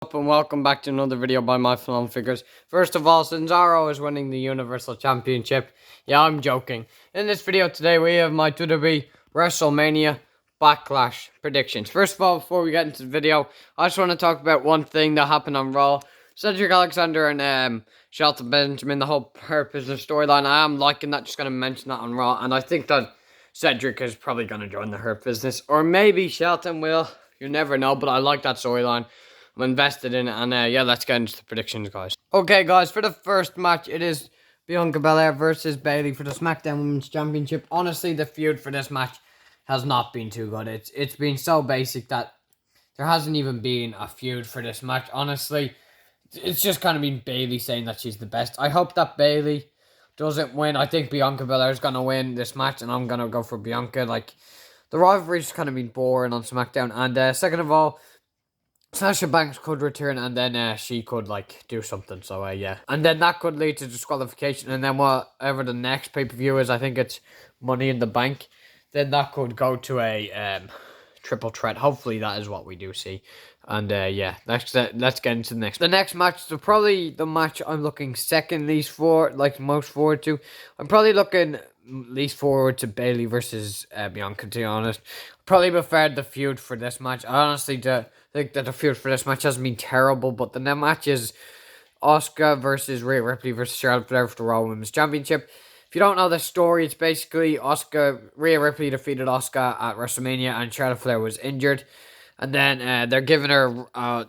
Up and welcome back to another video by myphenomenalfigures. First of all, Cesaro is winning the Universal Championship. Yeah, I'm joking. In this video today, we have my WWE WrestleMania Backlash predictions. First of all, before we get into the video, I just want to talk about one thing that happened on Raw. Cedric Alexander and Shelton Benjamin, the whole Hurt Business storyline. I am liking that, just going to mention that on Raw. And I think that Cedric is probably going to join the Hurt Business. Or maybe Shelton will. You never know, but I like that storyline. I'm invested in it, and yeah, let's get into the predictions, guys. Okay, guys, for the first match, it is Bianca Belair versus Bayley for the SmackDown Women's Championship. Honestly, the feud for this match has not been too good. It's been so basic that there hasn't even been a feud for this match. Honestly, it's just kind of been Bayley saying that she's the best. I hope that Bayley doesn't win. I think Bianca Belair is going to win this match, and I'm going to go for Bianca. Like, the rivalry's kind of been boring on SmackDown, and second of all, Sasha Banks could return, and then she could, like, do something, so, yeah. And then that could lead to disqualification, and then whatever the next pay-per-view is, I think it's Money in the Bank, then that could go to a triple threat. Hopefully that is what we do see. And, yeah, let's get into the next. The next match, so probably the match I'm looking second least for, like, most forward to. I'm probably looking least forward to Bayley versus Bianca, to be honest. Probably preferred the feud for this match. I honestly think that the feud for this match hasn't been terrible, but the next match is Asuka versus Rhea Ripley versus Charlotte Flair for the Raw Women's Championship. If you don't know the story, it's basically Rhea Ripley defeated Asuka at WrestleMania, and Charlotte Flair was injured. And then they're giving her a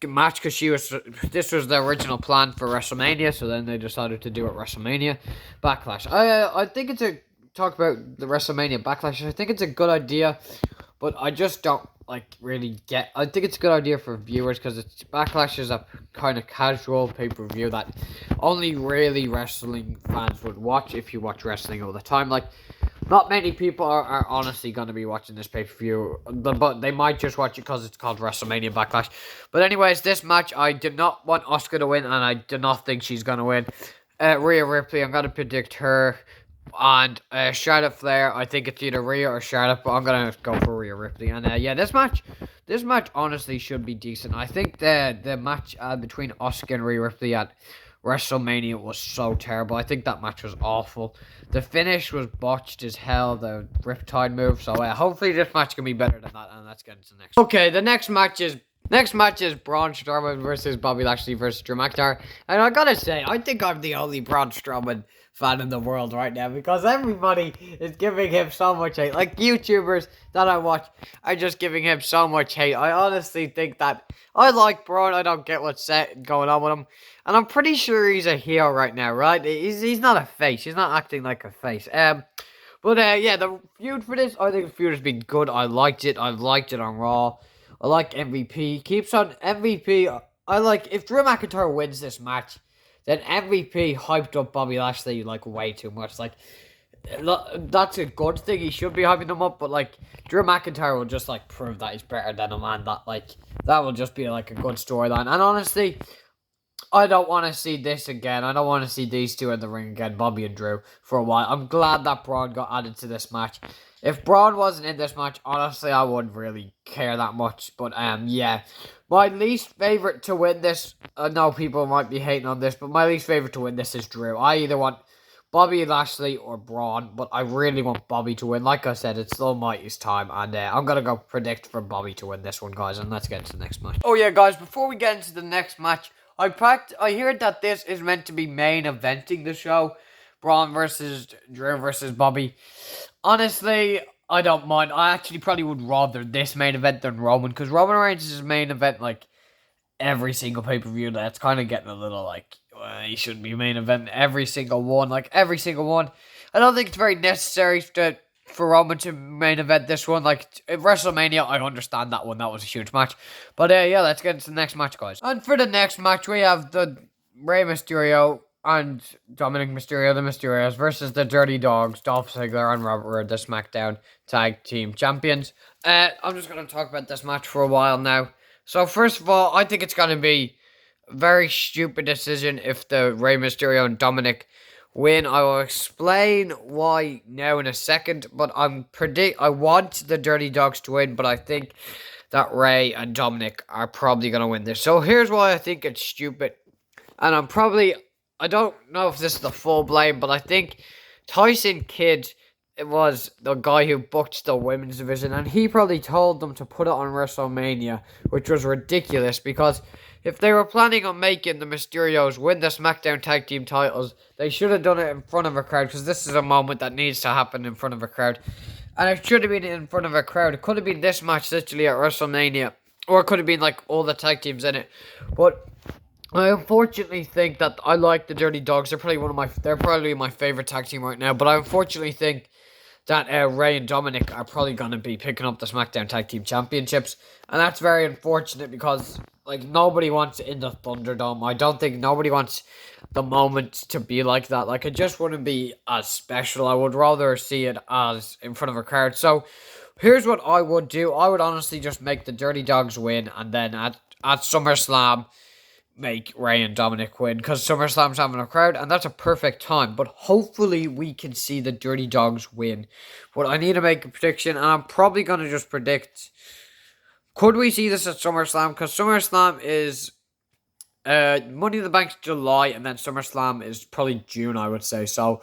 match because this was the original plan for WrestleMania, so then they decided to do it WrestleMania Backlash. I think it's talk about the WrestleMania Backlash. I think it's a good idea, but I just don't really get. I think it's a good idea for viewers because Backlash is a kind of casual pay-per-view that only really wrestling fans would watch if you watch wrestling all the time. Like, not many people are honestly going to be watching this pay-per-view, but they might just watch it because it's called WrestleMania Backlash. But anyways, this match, I do not want Asuka to win, and I do not think she's going to win. Rhea Ripley, I'm going to predict her. And Charlotte Flair, I think it's either Rhea or Charlotte, but I'm going to go for Rhea Ripley. And yeah, this match honestly should be decent. I think the match between Asuka and Rhea Ripley at WrestleMania was so terrible. I think that match was awful. The finish was botched as hell, the Riptide move. So hopefully this match can be better than that. And let's get into the next. Okay, the next match is Braun Strowman versus Bobby Lashley versus Drew McIntyre. And I gotta say, I think I'm the only Braun Strowman fan in the world right now because everybody is giving him so much hate. Like, YouTubers that I watch are just giving him so much hate. I honestly think that I like Braun. I don't get what's going on with him. And I'm pretty sure he's a heel right now, right? He's not a face. He's not acting like a face. But yeah, the feud for this, I think the feud has been good. I liked it. I liked it on Raw. I like MVP. Keeps on MVP. I like, if Drew McIntyre wins this match, then MVP hyped up Bobby Lashley like way too much. Like, that's a good thing. He should be hyping him up, but like, Drew McIntyre will just like prove that he's better than him, and that will just be like a good storyline. And honestly, I don't want to see this again. I don't want to see these two in the ring again, Bobby and Drew, for a while. I'm glad that Braun got added to this match. If Braun wasn't in this match, honestly, I wouldn't really care that much. But, yeah. My least favorite to win this, I know people might be hating on this, but my least favorite to win this is Drew. I either want Bobby Lashley or Braun, but I really want Bobby to win. Like I said, it's still Mighty's time, and I'm going to go predict for Bobby to win this one, guys, and let's get into the next match. Oh, yeah, guys, before we get into the next match, I heard that this is meant to be main eventing the show. Braun versus Drew versus Bobby. Honestly, I don't mind. I actually probably would rather this main event than Roman, because Roman Reigns is main event like every single pay-per-view. That's kind of getting a little like, he shouldn't be main event every single one. Like, every single one. I don't think it's very necessary for Roman to main event this one. Like, at WrestleMania, I understand that one. That was a huge match. But yeah, let's get into the next match, guys. And for the next match, we have the Rey Mysterio and Dominic Mysterio, the Mysterios, versus the Dirty Dogs, Dolph Ziggler and Robert Roode, the SmackDown Tag Team Champions. I'm just going to talk about this match for a while now. So, first of all, I think it's going to be a very stupid decision if the Rey Mysterio and Dominic win. I will explain why now in a second, but I want the Dirty Dogs to win, but I think that Ray and Dominic are probably going to win this. So here's why I think it's stupid. And I don't know if this is the full blame, but I think Tyson Kidd, it was the guy who booked the women's division, and he probably told them to put it on WrestleMania, which was ridiculous, because if they were planning on making the Mysterios win the SmackDown Tag Team titles, they should have done it in front of a crowd, because this is a moment that needs to happen in front of a crowd. And it should have been in front of a crowd. It could have been this match literally at WrestleMania, or it could have been like all the tag teams in it. But I unfortunately think that I like the Dirty Dogs. They're probably my favorite tag team right now. But I unfortunately think that Ray and Dominic are probably going to be picking up the SmackDown Tag Team Championships. And that's very unfortunate because, like, nobody wants it in the Thunderdome. I don't think nobody wants the moment to be like that. Like, it just wouldn't be as special. I would rather see it as in front of a crowd. So, here's what I would do. I would honestly just make the Dirty Dogs win. And then at SummerSlam, make Ray and Dominic win, because SummerSlam's having a crowd, and that's a perfect time. But hopefully we can see the Dirty Dogs win. But I need to make a prediction, and I'm probably going to just predict, could we see this at SummerSlam? Because SummerSlam is Money in the Bank's July, and then SummerSlam is probably June, I would say. So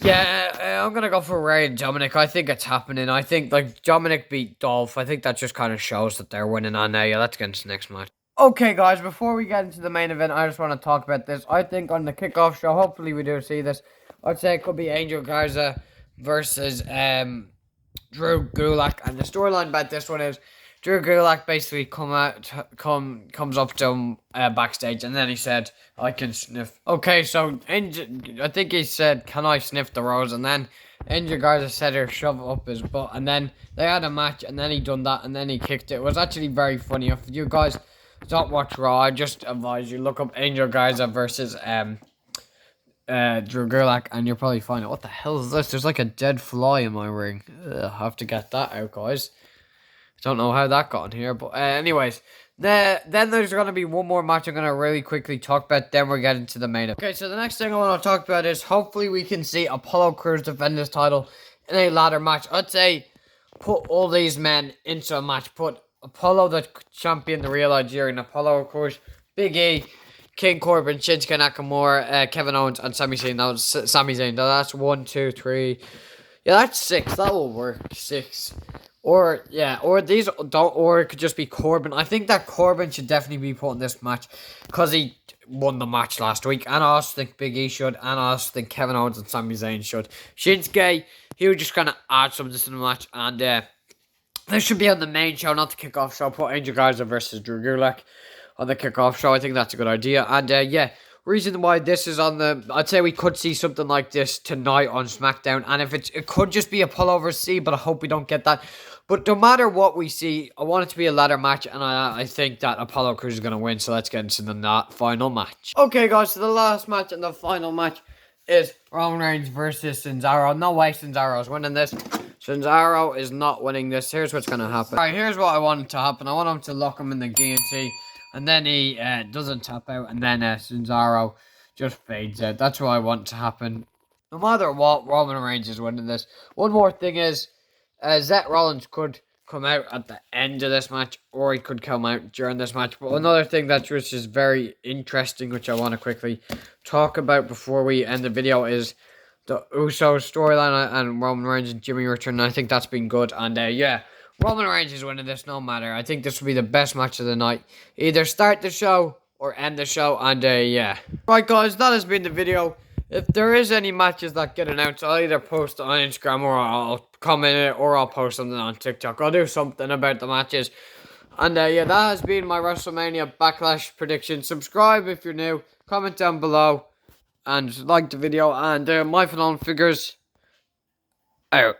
yeah, I'm going to go for Ray and Dominic. I think it's happening. I think, like, Dominic beat Dolph. I think that just kind of shows that they're winning on there. Yeah, let's get into the next match. Okay, guys, before we get into the main event, I just want to talk about this. I think on the kickoff show, hopefully we do see this, I'd say it could be Angel Garza versus Drew Gulak. And the storyline about this one is Drew Gulak basically comes up to him backstage, and then he said, I can sniff. Okay, so I think he said, can I sniff the rose? And then Angel Garza said her shove it up his butt, and then they had a match, and then he done that, and then he kicked it. It was actually very funny. If you guys don't watch Raw, I just advise you look up Angel Garza versus Drew Gulak, and you'll probably find out. What the hell is this? There's like a dead fly in my ring. Ugh, I have to get that out, guys. Don't know how that got in here, but anyways, then there's going to be one more match I'm going to really quickly talk about, then we're getting to the main event. Okay, so the next thing I want to talk about is hopefully we can see Apollo Crews defend his title in a ladder match. I'd say put all these men into a match. Put Apollo, the champion, the real Nigerian Apollo, of course, Big E, King Corbin, Shinsuke Nakamura, Kevin Owens, and Sami Zayn. That was Sami Zayn. That's 1, 2, 3. Yeah, that's 6. That will work. 6. Or it could just be Corbin. I think that Corbin should definitely be put in this match because he won the match last week. And I also think Big E should. And I also think Kevin Owens and Sami Zayn should. Shinsuke, he would just kind of add something to the match. And this should be on the main show, not the kickoff show. Put Angel Garza versus Drew Gulak on the kickoff show. I think that's a good idea. And reason why this is on I'd say we could see something like this tonight on SmackDown. And if it could just be Apollo versus C, but I hope we don't get that. But no matter what we see, I want it to be a ladder match, and I think that Apollo Crews is going to win. So let's get into the final match. Okay, guys, so the last match and the final match is Roman Reigns versus Cesaro. No way Cesaro is winning this. Cesaro is not winning this. Here's what's going to happen. Alright, here's what I want to happen. I want him to lock him in the guillotine, and then he doesn't tap out, and then Cesaro just fades out. That's what I want to happen. No matter what, Roman Reigns is winning this. One more thing is, Seth Rollins could come out at the end of this match, or he could come out during this match. But another thing which is very interesting, which I want to quickly talk about before we end the video, is the Usos storyline and Roman Reigns and Jimmy return. I think that's been good. And Roman Reigns is winning this no matter. I think this will be the best match of the night. Either start the show or end the show. And right, guys, that has been the video. If there is any matches that get announced, I'll either post on Instagram, or I'll comment it, or I'll post something on TikTok. I'll do something about the matches. And that has been my WrestleMania Backlash prediction. Subscribe if you're new. Comment down below. And like the video. And myphenomenalfigures out.